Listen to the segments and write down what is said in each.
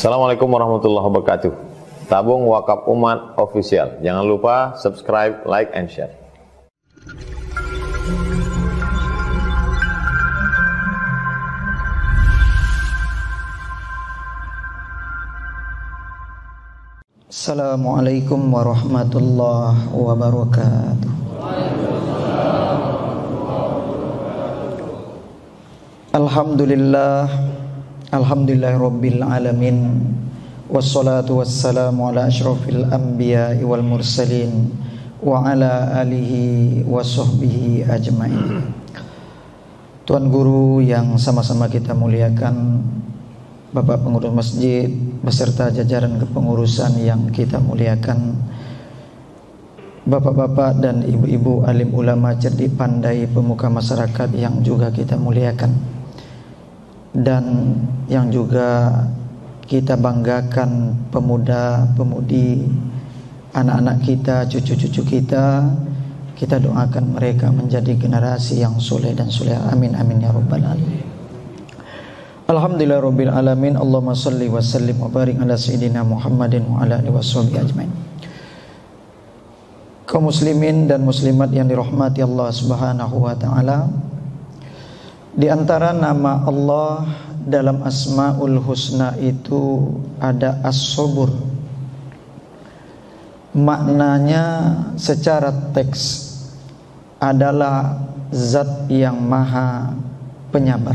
Assalamualaikum warahmatullahi wabarakatuh. Tabung Wakaf Umat Official. Jangan lupa subscribe, like, and share. Assalamualaikum warahmatullahi wabarakatuh. Alhamdulillahirabbil alamin. Wassalatu wassalamu ala asyrafil anbiya'i wal mursalin wa ala alihi wa sahbihi ajmain. Tuan Guru yang sama-sama kita muliakan, Bapak Pengurus Masjid beserta jajaran kepengurusan yang kita muliakan, Bapak-bapak dan ibu-ibu alim ulama cerdik pandai pemuka masyarakat yang juga kita muliakan, dan yang juga kita banggakan pemuda-pemudi, anak-anak kita, cucu-cucu kita. Kita doakan mereka menjadi generasi yang soleh dan soleha. Amin amin ya rabbal alamin. Alhamdulillahirabbil alamin. Allahumma shalli wa sallim wa barik ala sayyidina Muhammadin wa ala alihi washabihi ajmain. Kaum muslimin dan muslimat yang dirahmati Allah Subhanahu wa taala, di antara nama Allah dalam Asmaul Husna itu ada As-Sabur. Maknanya secara teks adalah zat yang maha penyabar.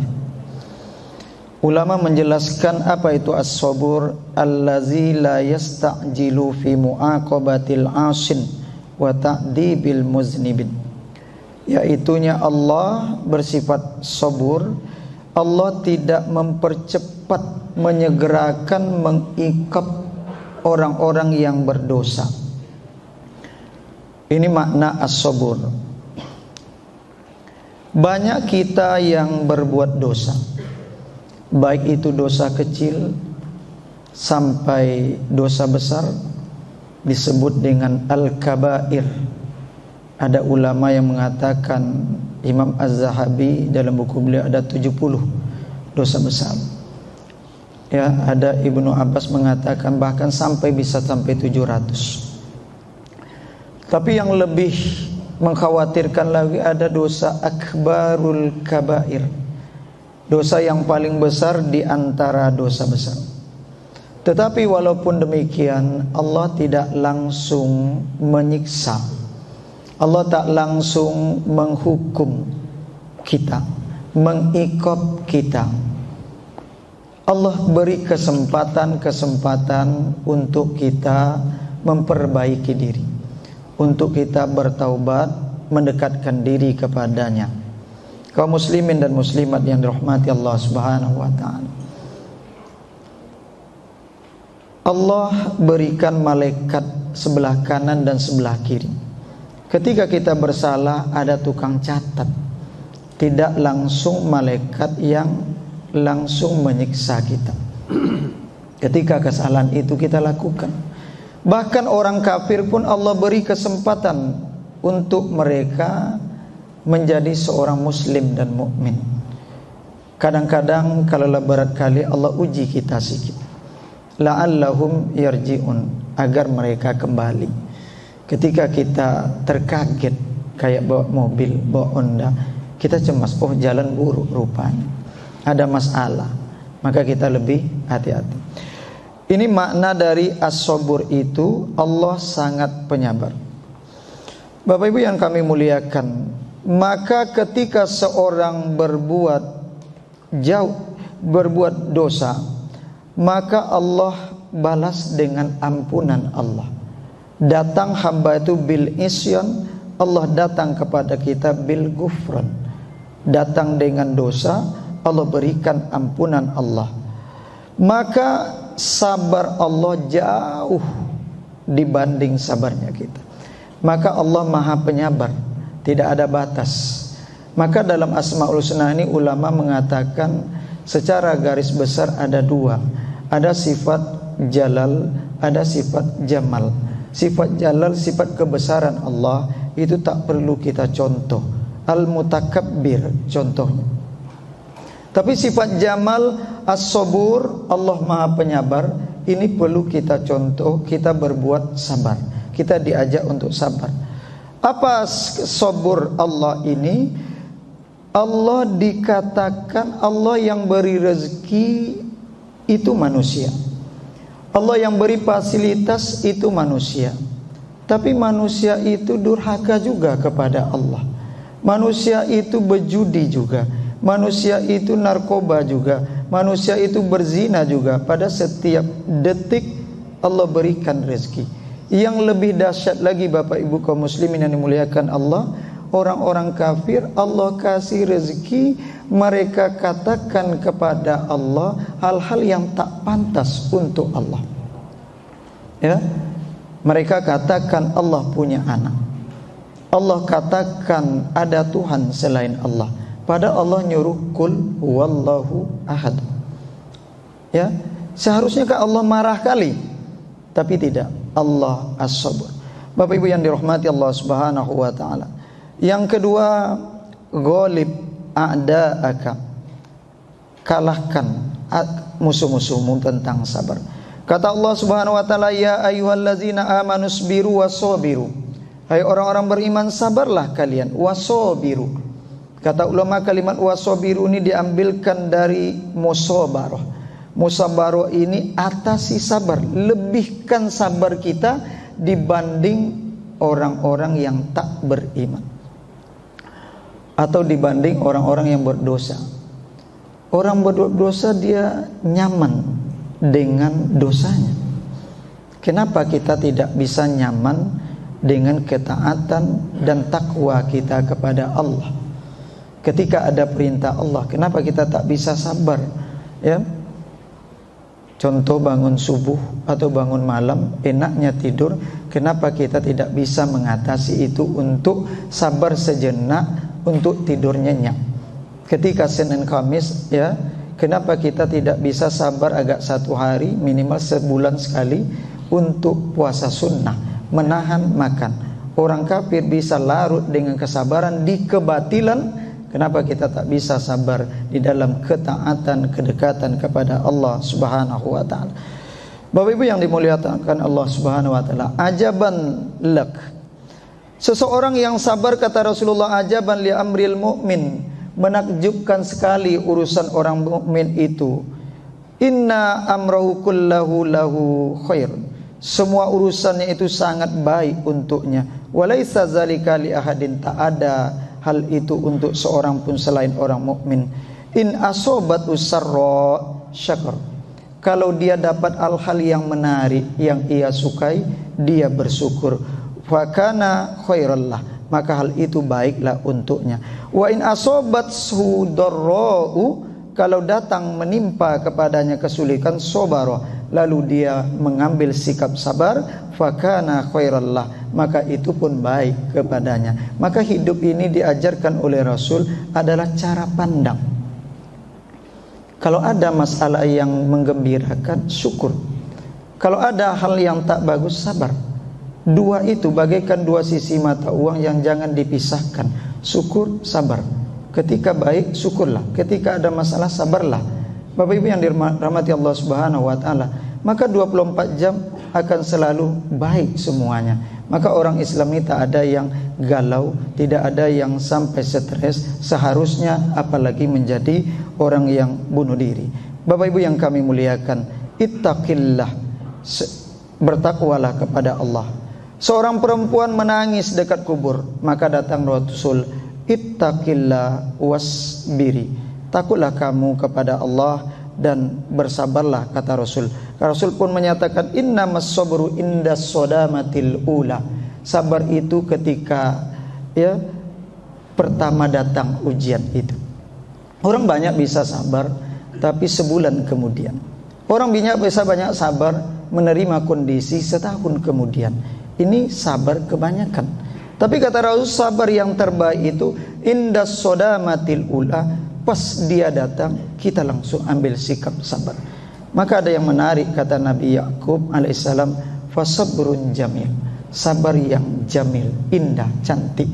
Ulama menjelaskan apa itu As-Sabur, allazi la yasta'jilu fi mu'aqabatil 'asin wa ta'dibil muznibin. Yaitunya Allah bersifat sabur. Allah tidak mempercepat, menyegerakan mengikap orang-orang yang berdosa. Ini makna as-sabur. Banyak kita yang berbuat dosa, baik itu dosa kecil sampai dosa besar, disebut dengan al-kabair. Ada ulama yang mengatakan, Imam Az-Zahabi dalam buku beliau ada 70 dosa besar. Ya, ada Ibnu Abbas mengatakan bahkan bisa sampai 700. Tapi yang lebih mengkhawatirkan lagi ada dosa akbarul kabair. Dosa yang paling besar di antara dosa besar. Tetapi walaupun demikian, Allah tidak langsung menyiksa. Allah tak langsung menghukum kita, mengikop kita. Allah beri kesempatan untuk kita memperbaiki diri, untuk kita bertaubat, mendekatkan diri kepadanya. Kaum muslimin dan muslimat yang dirahmati Allah Subhanahu wa taala, Allah berikan malaikat sebelah kanan dan sebelah kiri. Ketika kita bersalah ada tukang catat. Tidak langsung malaikat yang langsung menyiksa kita ketika kesalahan itu kita lakukan. Bahkan orang kafir pun Allah beri kesempatan untuk mereka menjadi seorang muslim dan mukmin. Kadang-kadang kalau berat kali Allah uji kita sedikit, la'allahum yarji'un, agar mereka kembali. Ketika kita terkaget kayak bawa mobil, bawa Honda, kita cemas, oh jalan buruk rupanya, ada masalah, maka kita lebih hati-hati. Ini makna dari as-sabur itu, Allah sangat penyabar. Bapak Ibu yang kami muliakan, maka ketika seorang berbuat dosa, maka Allah balas dengan ampunan Allah. Datang hamba itu bil isyan, Allah datang kepada kita bil gufran. Datang dengan dosa, Allah berikan ampunan Allah. Maka sabar Allah jauh dibanding sabarnya kita. Maka Allah maha penyabar, tidak ada batas. Maka dalam Asmaul Husna ini ulama mengatakan secara garis besar ada dua. Ada sifat jalal, ada sifat jamal. Sifat jalal, sifat kebesaran Allah, itu tak perlu kita contoh. Al-Mutakabbir contohnya. Tapi sifat jamal as-sabur, Allah Maha Penyabar, ini perlu kita contoh, kita berbuat sabar. Kita diajak untuk sabar. Apa sabur Allah ini? Allah dikatakan Allah yang beri rezeki itu manusia. Allah yang beri fasilitas itu manusia. Tapi manusia itu durhaka juga kepada Allah. Manusia itu berjudi juga. Manusia itu narkoba juga. Manusia itu berzina juga. Pada setiap detik Allah berikan rezeki. Yang lebih dahsyat lagi Bapak Ibu kaum muslimin yang dimuliakan Allah, orang-orang kafir Allah kasih rezeki, mereka katakan kepada Allah hal-hal yang tak pantas untuk Allah. Ya, mereka katakan Allah punya anak. Allah katakan ada Tuhan selain Allah. Padahal Allah nyuruh kul huwallahu ahad. Ya, seharusnya kan Allah marah kali, tapi tidak. Allah as-sabur. Bapak Ibu yang dirahmati Allah Subhanahu wa taala. Yang kedua, ghalib a'da'aka. Kalahkan musuh-musuhmu tentang sabar. Kata Allah Subhanahu wa taala, ya ayyuhallazina amanu sabiru wasabiru. Hai orang-orang beriman, sabarlah kalian, wasabiru. Kata ulama kalimat wasabiru ini diambilkan dari musabarah. Musabarah ini atasi sabar, lebihkan sabar kita dibanding orang-orang yang tak beriman atau dibanding orang-orang yang berdosa. Orang berdosa dia nyaman dengan dosanya. Kenapa kita tidak bisa nyaman dengan ketaatan dan takwa kita kepada Allah? Ketika ada perintah Allah, kenapa kita tak bisa sabar? Ya, contoh bangun subuh atau bangun malam, enaknya tidur. Kenapa kita tidak bisa mengatasi itu untuk sabar sejenak, untuk tidur nyenyak? Ketika Senin Kamis, ya, kenapa kita tidak bisa sabar agak satu hari, minimal sebulan sekali, untuk puasa sunnah, menahan makan? Orang kafir bisa larut dengan kesabaran di kebatilan. Kenapa kita tak bisa sabar di dalam ketaatan, kedekatan kepada Allah Subhanahu wa taala? Bapak Ibu yang dimuliakan Allah Subhanahu wa taala, ajaban lak. Seseorang yang sabar, kata Rasulullah, ajaban li amril mu'min. Menakjubkan sekali urusan orang mukmin itu. Inna amrahu kullahu lahu khair. Semua urusannya itu sangat baik untuknya. Walaisa zalika li ahadin, tak ada hal itu untuk seorang pun selain orang mukmin. In asobat usarra syakar. Kalau dia dapat hal-hal yang menarik, yang ia sukai, dia bersyukur. Fakana khairallah, maka hal itu baiklah untuknya. Wa in asobat sudarra'u, kalau datang menimpa kepadanya kesulitan, sobaro, lalu dia mengambil sikap sabar, fakana khairallah, maka itu pun baik kepadanya. Maka hidup ini diajarkan oleh Rasul adalah cara pandang. Kalau ada masalah yang menggembirakan, syukur. Kalau ada hal yang tak bagus, sabar. Dua itu bagaikan dua sisi mata uang yang jangan dipisahkan. Syukur, sabar. Ketika baik, syukurlah. Ketika ada masalah, sabarlah. Bapak Ibu yang dirahmati Allah Subhanahu wa taala, maka 24 jam akan selalu baik semuanya. Maka orang Islam ini tak ada yang galau, tidak ada yang sampai stres, seharusnya apalagi menjadi orang yang bunuh diri. Bapak Ibu yang kami muliakan, ittaqillah, bertakwalah kepada Allah. Seorang perempuan menangis dekat kubur, maka datang Rasul, ittaqillah wasbiri, takutlah kamu kepada Allah dan bersabarlah, kata Rasul. Rasul pun menyatakan, innamas sabru indas sodamatil ula. Sabar itu ketika ya pertama datang ujian itu. Orang banyak bisa sabar, tapi sebulan kemudian. Orang bisa banyak sabar, menerima kondisi setahun kemudian. Ini sabar kebanyakan. Tapi kata Rasul, sabar yang terbaik itu indas sodamatil ula. Pas dia datang, kita langsung ambil sikap sabar. Maka ada yang menarik, kata Nabi Yakub alaihissalam, fasabrun jamil, sabar yang jamil, indah, cantik.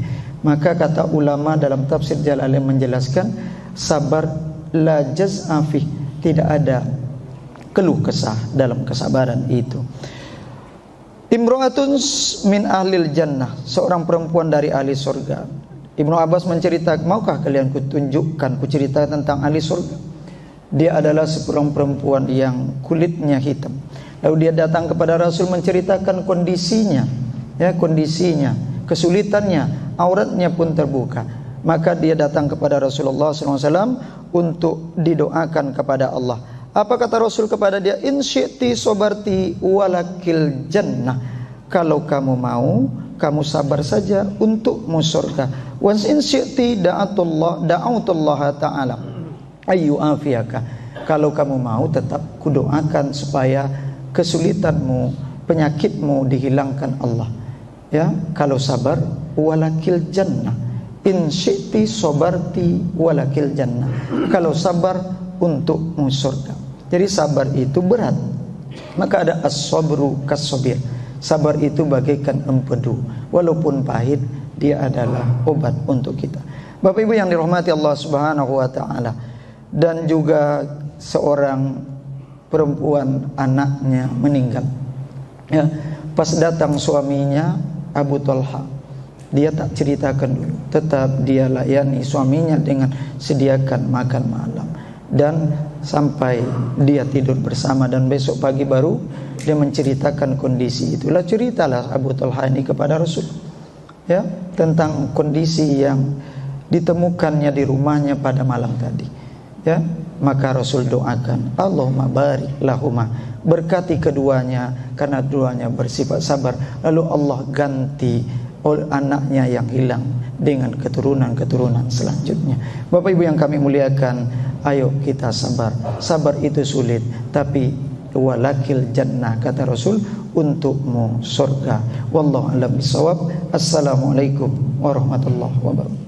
Maka kata ulama dalam tafsir Jalalain menjelaskan, sabar la jaz'a fih, tidak ada keluh kesah dalam kesabaran itu. Imra'atun min ahlil jannah, seorang perempuan dari ahli surga. Ibnu Abbas menceritakan, maukah kalian kutunjukkan, kuceritakan tentang ahli surga? Dia adalah seorang perempuan yang kulitnya hitam. Lalu dia datang kepada Rasul menceritakan kondisinya, ya, kondisinya, kesulitannya, auratnya pun terbuka. Maka dia datang kepada Rasulullah SAW untuk didoakan kepada Allah. Apa kata Rasul kepada dia? In syi'ti sobarti walakil jannah. Kalau kamu mau, kamu sabar saja untukmu surga. Wa in syi'ti da'autullah ta'ala ayu afiyaka. Kalau kamu mau, tetap kudoakan supaya kesulitanmu, penyakitmu dihilangkan Allah. Ya, kalau sabar walakil jannah. In syi'ti sobarti walakil jannah. Kalau sabar untukmu surga. Jadi sabar itu berat. Maka ada as-sabru kas-sabir. Sabar itu bagaikan empedu, walaupun pahit, dia adalah obat untuk kita. Bapak Ibu yang dirahmati Allah Subhanahu wa taala, dan juga seorang perempuan anaknya meninggal. Ya, pas datang suaminya Abu Talha, dia tak ceritakan dulu, tetap dia layani suaminya dengan sediakan makan malam, dan sampai dia tidur bersama, dan besok pagi baru dia menceritakan kondisi itulah. Ceritalah Abu Talha ini kepada Rasul, ya, tentang kondisi yang ditemukannya di rumahnya pada malam tadi, ya. Maka Rasul doakan, Allahumma barik lahuma, berkati keduanya karena keduanya bersifat sabar. Lalu Allah ganti anaknya yang hilang dengan keturunan-keturunan selanjutnya. Bapak Ibu yang kami muliakan, ayo kita sabar. Sabar itu sulit, tapi walakil jannah, kata Rasul, untukmu surga. Wallahu a'lam bishawab. Assalamualaikum warahmatullahi wabarakatuh.